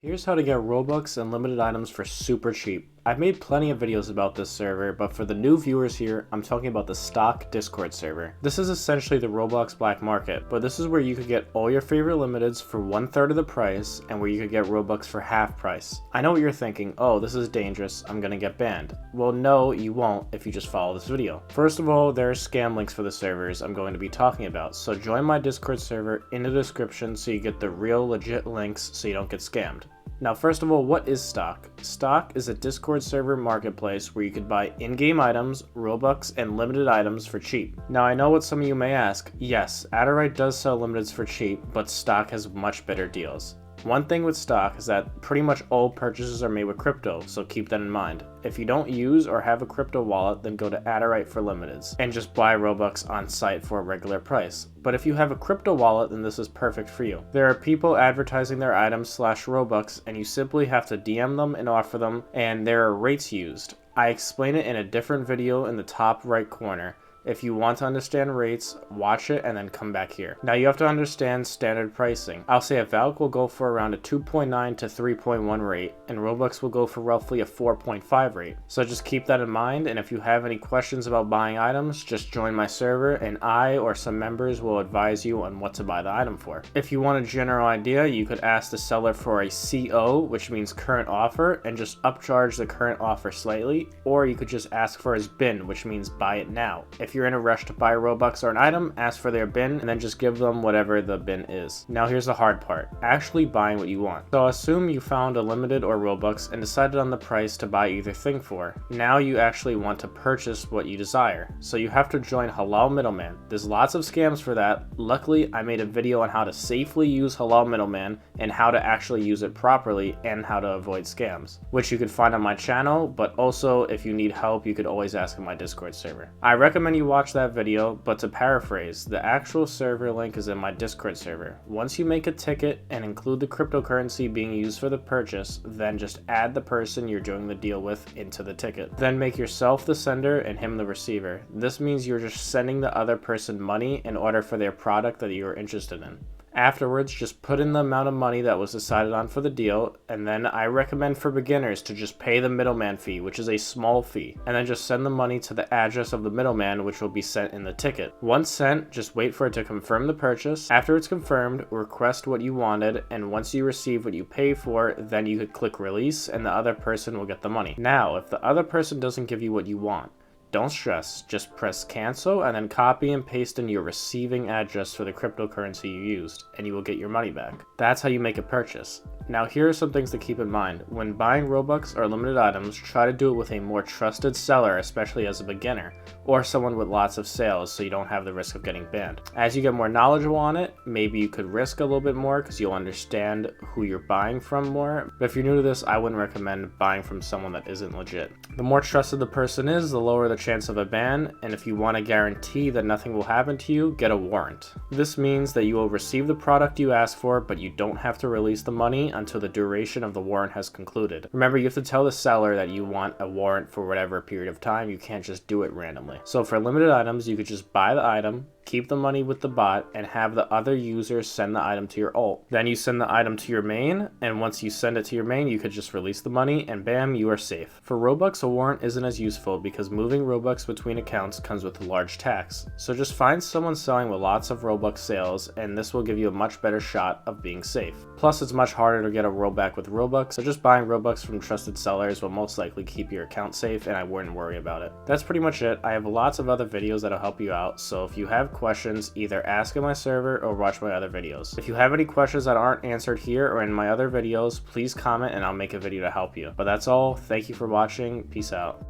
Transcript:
Here's how to get Robux and limited items for super cheap. I've made plenty of videos about this server, but for the new viewers here, I'm talking about the stock Discord server. This is essentially the Roblox Black Market, but this is where you could get all your favorite limiteds for 1/3 of the price and where you could get Robux for half price. I know what you're thinking, oh, this is dangerous, I'm gonna get banned. Well, no, you won't if you just follow this video. First of all, there are scam links for the servers I'm going to be talking about, so join my Discord server in the description so you get the real legit links so you don't get scammed. Now, first of all, what is Stock? Stock is a Discord server marketplace where you could buy in-game items, Robux, and limited items for cheap. Now, I know what some of you may ask. Yes, Adderite does sell limiteds for cheap, but Stock has much better deals. One thing with Stock is that pretty much all purchases are made with crypto, so keep that in mind. If you don't use or have a crypto wallet, then go to Adderite for limiteds and just buy Robux on site for a regular price. But if you have a crypto wallet, then this is perfect for you. There are people advertising their items / Robux, and you simply have to DM them and offer them, and there are rates used. I explain it in a different video in the top right corner. If you want to understand rates, watch it and then come back here. Now you have to understand standard pricing. I'll say a Valk will go for around a 2.9 to 3.1 rate, and Robux will go for roughly a 4.5 rate. So just keep that in mind, and if you have any questions about buying items, just join my server and I or some members will advise you on what to buy the item for. If you want a general idea, you could ask the seller for a CO, which means current offer, and just upcharge the current offer slightly, or you could just ask for his bin, which means buy it now. If you're in a rush to buy Robux or an item, ask for their bin and then just give them whatever the bin is. Now here's the hard part, actually buying what you want. So assume you found a limited or Robux and decided on the price to buy either thing for. Now you actually want to purchase what you desire. So you have to join halal middleman. There's lots of scams for that. Luckily, I made a video on how to safely use halal middleman and how to actually use it properly and how to avoid scams, which you could find on my channel, but also if you need help, you could always ask in my Discord server. I recommend you watch that video, but to paraphrase, the actual server link is in my Discord server. Once you make a ticket and include the cryptocurrency being used for the purchase, then just add the person you're doing the deal with into the ticket. Then make yourself the sender and him the receiver. This means you're just sending the other person money in order for their product that you're interested in. Afterwards, just put in the amount of money that was decided on for the deal, and then I recommend for beginners to just pay the middleman fee, which is a small fee, and then just send the money to the address of the middleman, which will be sent in the ticket. Once sent, just wait for it to confirm the purchase. After it's confirmed, request what you wanted, and once you receive what you pay for, then you could click release, and the other person will get the money. Now, if the other person doesn't give you what you want, don't stress, just press cancel and then copy and paste in your receiving address for the cryptocurrency you used, and you will get your money back. That's how you make a purchase. Now here are some things to keep in mind. When buying Robux or limited items, try to do it with a more trusted seller, especially as a beginner, or someone with lots of sales so you don't have the risk of getting banned. As you get more knowledgeable on it, maybe you could risk a little bit more because you'll understand who you're buying from more. But if you're new to this, I wouldn't recommend buying from someone that isn't legit. The more trusted the person is, the lower the chance of a ban, and if you want to guarantee that nothing will happen to you, get a warrant. This means that you will receive the product you asked for, but you don't have to release the money until the duration of the warrant has concluded. Remember, you have to tell the seller that you want a warrant for whatever period of time. You can't just do it randomly. So for limited items, you could just buy the item, keep the money with the bot, and have the other users send the item to your alt. Then you send the item to your main, and once you send it to your main, you could just release the money, and bam, you are safe. For Robux, a warrant isn't as useful because moving Robux between accounts comes with a large tax. So just find someone selling with lots of Robux sales, and this will give you a much better shot of being safe. Plus, it's much harder to get a rollback with Robux, so just buying Robux from trusted sellers will most likely keep your account safe, and I wouldn't worry about it. That's pretty much it. I have lots of other videos that'll help you out, so if you have questions, either ask in my server or watch my other videos. If you have any questions that aren't answered here or in my other videos, please comment and I'll make a video to help you. But that's all. Thank you for watching. Peace out.